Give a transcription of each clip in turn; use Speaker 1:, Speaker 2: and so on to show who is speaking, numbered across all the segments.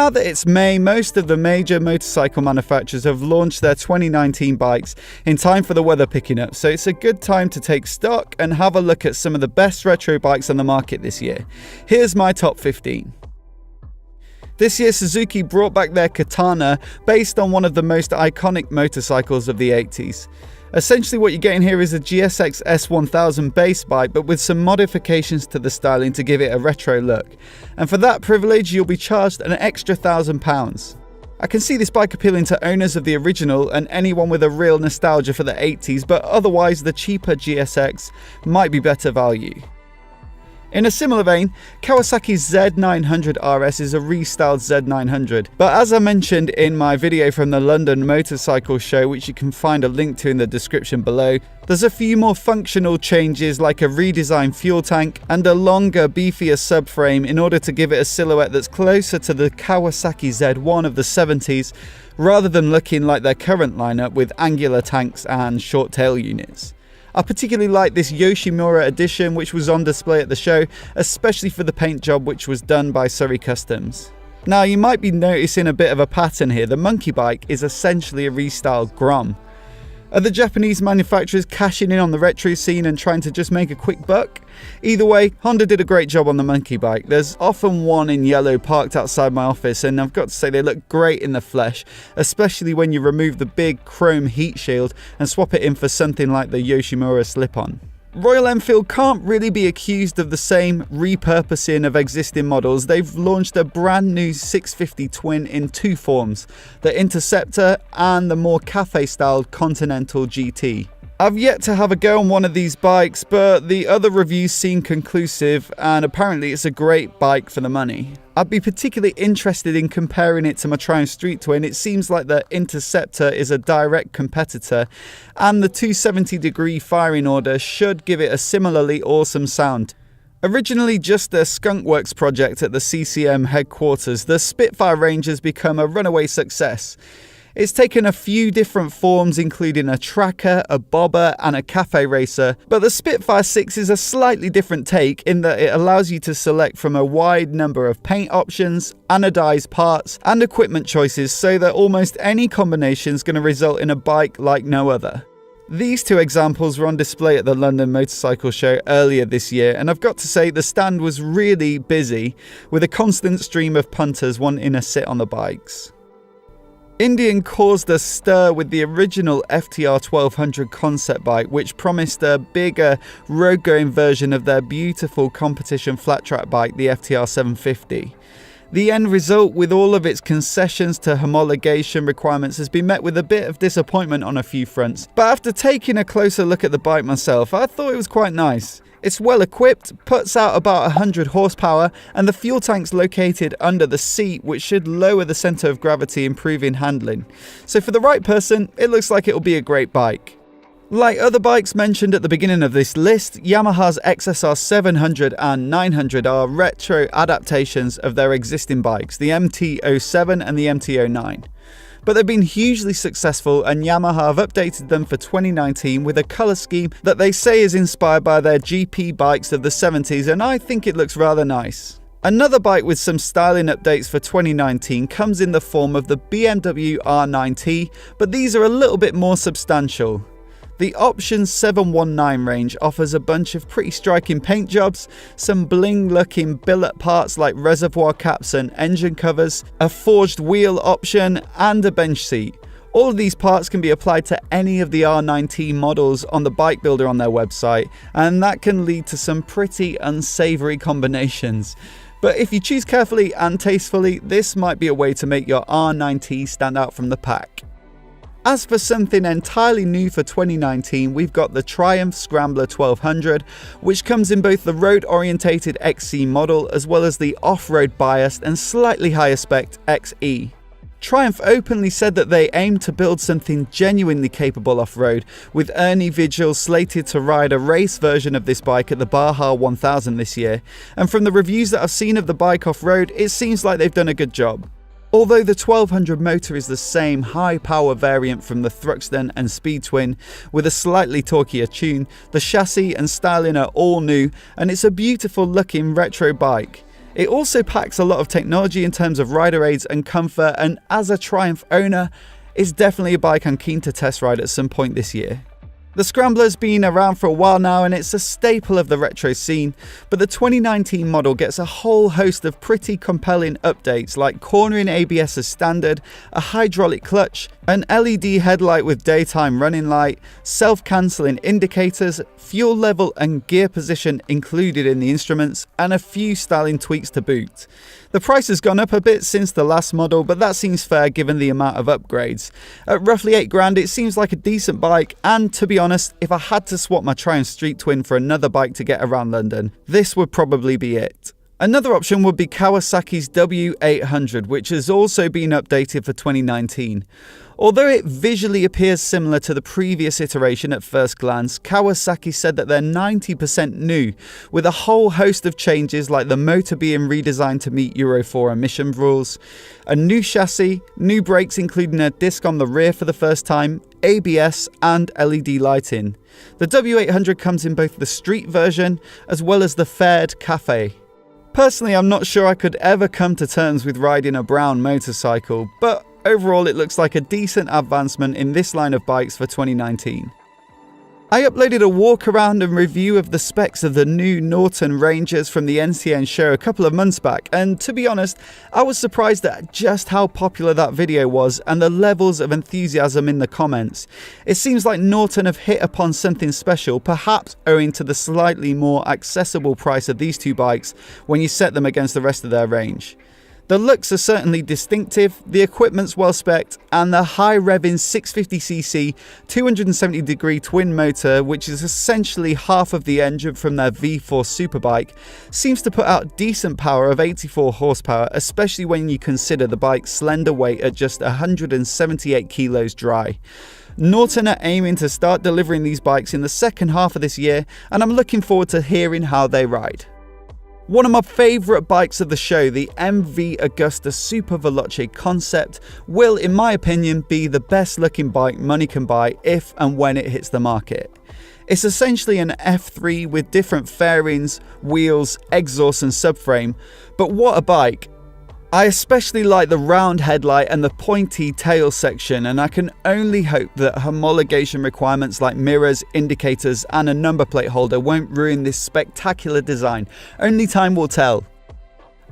Speaker 1: Now that it's May, most of the major motorcycle manufacturers have launched their 2019 bikes in time for the weather picking up, so it's a good time to take stock and have a look at some of the best retro bikes on the market this year. Here's my top 15. This year, Suzuki brought back their Katana based on one of the most iconic motorcycles of the 80s. Essentially what you're getting here is a GSX S1000 base bike, but with some modifications to the styling to give it a retro look. And for that privilege, you'll be charged an extra £1,000. I can see this bike appealing to owners of the original and anyone with a real nostalgia for the 80s, but otherwise the cheaper GSX might be better value. In a similar vein, Kawasaki's Z900 RS is a restyled Z900, but as I mentioned in my video from the London Motorcycle Show, which you can find a link to in the description below, there's a few more functional changes like a redesigned fuel tank and a longer, beefier subframe in order to give it a silhouette that's closer to the Kawasaki Z1 of the 70s, rather than looking like their current lineup with angular tanks and short tail units. I particularly like this Yoshimura edition which was on display at the show, especially for the paint job which was done by Surrey Customs. Now you might be noticing a bit of a pattern here. The monkey bike is essentially a restyled Grom. Are the Japanese manufacturers cashing in on the retro scene and trying to just make a quick buck? Either way, Honda did a great job on the monkey bike. There's often one in yellow parked outside my office, and I've got to say they look great in the flesh, especially when you remove the big chrome heat shield and swap it in for something like the Yoshimura slip-on. Royal Enfield can't really be accused of the same repurposing of existing models. They've launched a brand new 650 twin in two forms, the Interceptor and the more cafe-styled Continental GT. I've yet to have a go on one of these bikes, but the other reviews seem conclusive and apparently it's a great bike for the money. I'd be particularly interested in comparing it to my Triumph Street Twin. It seems like the Interceptor is a direct competitor and the 270-degree firing order should give it a similarly awesome sound. Originally just a skunkworks project at the CCM headquarters, the Spitfire range has become a runaway success. It's taken a few different forms, including a tracker, a bobber and a cafe racer, but the Spitfire 6 is a slightly different take in that it allows you to select from a wide number of paint options, anodized parts and equipment choices, so that almost any combination is going to result in a bike like no other. These two examples were on display at the London Motorcycle Show earlier this year, and I've got to say the stand was really busy, with a constant stream of punters wanting a sit on the bikes. Indian caused a stir with the original FTR 1200 concept bike, which promised a bigger, road-going version of their beautiful competition flat track bike, the FTR 750. The end result, with all of its concessions to homologation requirements, has been met with a bit of disappointment on a few fronts. But after taking a closer look at the bike myself, I thought it was quite nice. It's well equipped, puts out about 100 horsepower, and the fuel tank's located under the seat, which should lower the centre of gravity, improving handling. So for the right person, it looks like it'll be a great bike. Like other bikes mentioned at the beginning of this list, Yamaha's XSR 700 and 900 are retro adaptations of their existing bikes, the MT-07 and the MT-09. But they've been hugely successful, and Yamaha have updated them for 2019 with a colour scheme that they say is inspired by their GP bikes of the 70s, and I think it looks rather nice. Another bike with some styling updates for 2019 comes in the form of the BMW R9T, but these are a little bit more substantial. The Options 719 range offers a bunch of pretty striking paint jobs, some bling looking billet parts like reservoir caps and engine covers, a forged wheel option and a bench seat. All of these parts can be applied to any of the R9T models on the bike builder on their website, and that can lead to some pretty unsavoury combinations. But if you choose carefully and tastefully, this might be a way to make your R9T stand out from the pack. As for something entirely new for 2019, we've got the Triumph Scrambler 1200, which comes in both the road-orientated XC model as well as the off-road biased and slightly higher spec XE. Triumph openly said that they aim to build something genuinely capable off-road, with Ernie Vigil slated to ride a race version of this bike at the Baja 1000 this year, and from the reviews that I've seen of the bike off-road, it seems like they've done a good job. Although the 1200 motor is the same high-power variant from the Thruxton and Speed Twin with a slightly torquier tune, the chassis and styling are all new, and it's a beautiful looking retro bike. It also packs a lot of technology in terms of rider aids and comfort, and as a Triumph owner, it's definitely a bike I'm keen to test ride at some point this year. The Scrambler's been around for a while now and it's a staple of the retro scene, but the 2019 model gets a whole host of pretty compelling updates like cornering ABS as standard, a hydraulic clutch, an LED headlight with daytime running light, self-cancelling indicators, fuel level and gear position included in the instruments, and a few styling tweaks to boot. The price has gone up a bit since the last model, but that seems fair given the amount of upgrades. At roughly $8,000 it seems like a decent bike, and to be honest, if I had to swap my Triumph Street Twin for another bike to get around London, this would probably be it. Another option would be Kawasaki's W800, which has also been updated for 2019. Although it visually appears similar to the previous iteration at first glance, Kawasaki said that they're 90% new, with a whole host of changes like the motor being redesigned to meet Euro 4 emission rules, a new chassis, new brakes including a disc on the rear for the first time, ABS and LED lighting. The W800 comes in both the street version as well as the fared cafe. Personally, I'm not sure I could ever come to terms with riding a brown motorcycle, but overall it looks like a decent advancement in this line of bikes for 2019. I uploaded a walk around and review of the specs of the new Norton Rangers from the NCN show a couple of months back, and to be honest, I was surprised at just how popular that video was and the levels of enthusiasm in the comments. It seems like Norton have hit upon something special, perhaps owing to the slightly more accessible price of these two bikes when you set them against the rest of their range. The looks are certainly distinctive, the equipment's well spec'd, and the high revving 650cc 270 degree twin motor, which is essentially half of the engine from their V4 Superbike, seems to put out decent power of 84 horsepower, especially when you consider the bike's slender weight at just 178 kilos dry. Norton are aiming to start delivering these bikes in the second half of this year, and I'm looking forward to hearing how they ride. One of my favourite bikes of the show, the MV Agusta Super Veloce concept, will, in my opinion, be the best looking bike money can buy if and when it hits the market. It's essentially an F3 with different fairings, wheels, exhaust and subframe, but what a bike! I especially like the round headlight and the pointy tail section, and I can only hope that homologation requirements like mirrors, indicators and a number plate holder won't ruin this spectacular design. Only time will tell.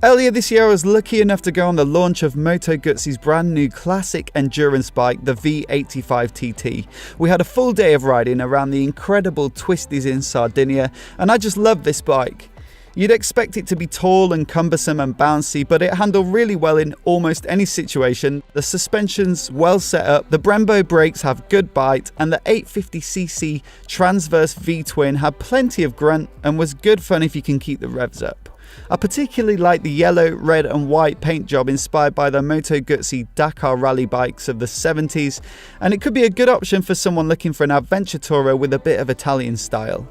Speaker 1: Earlier this year I was lucky enough to go on the launch of Moto Guzzi's brand new classic endurance bike, the V85 TT. We had a full day of riding around the incredible twisties in Sardinia, and I just love this bike. You'd expect it to be tall and cumbersome and bouncy, but it handled really well in almost any situation. The suspension's well set up, the Brembo brakes have good bite, and the 850cc Transverse V-twin had plenty of grunt and was good fun if you can keep the revs up. I particularly like the yellow, red and white paint job inspired by the Moto Guzzi Dakar rally bikes of the 70s, and it could be a good option for someone looking for an adventure tourer with a bit of Italian style.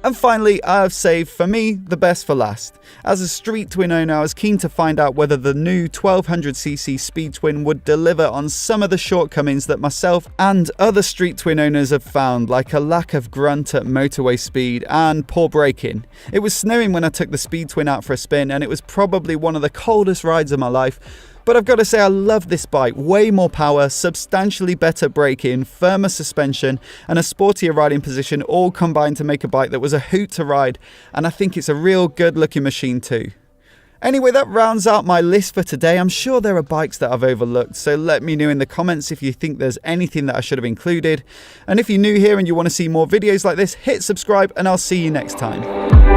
Speaker 1: And finally, I have saved, for me, the best for last. As a Street Twin owner, I was keen to find out whether the new 1200cc Speed Twin would deliver on some of the shortcomings that myself and other Street Twin owners have found, like a lack of grunt at motorway speed and poor braking. It was snowing when I took the Speed Twin out for a spin, and it was probably one of the coldest rides of my life. But I've got to say I love this bike. Way more power, substantially better braking, firmer suspension and a sportier riding position all combined to make a bike that was a hoot to ride, and I think it's a real good looking machine too. Anyway, that rounds out my list for today. I'm sure there are bikes that I've overlooked, so let me know in the comments if you think there's anything that I should have included. And if you're new here and you want to see more videos like this, hit subscribe and I'll see you next time.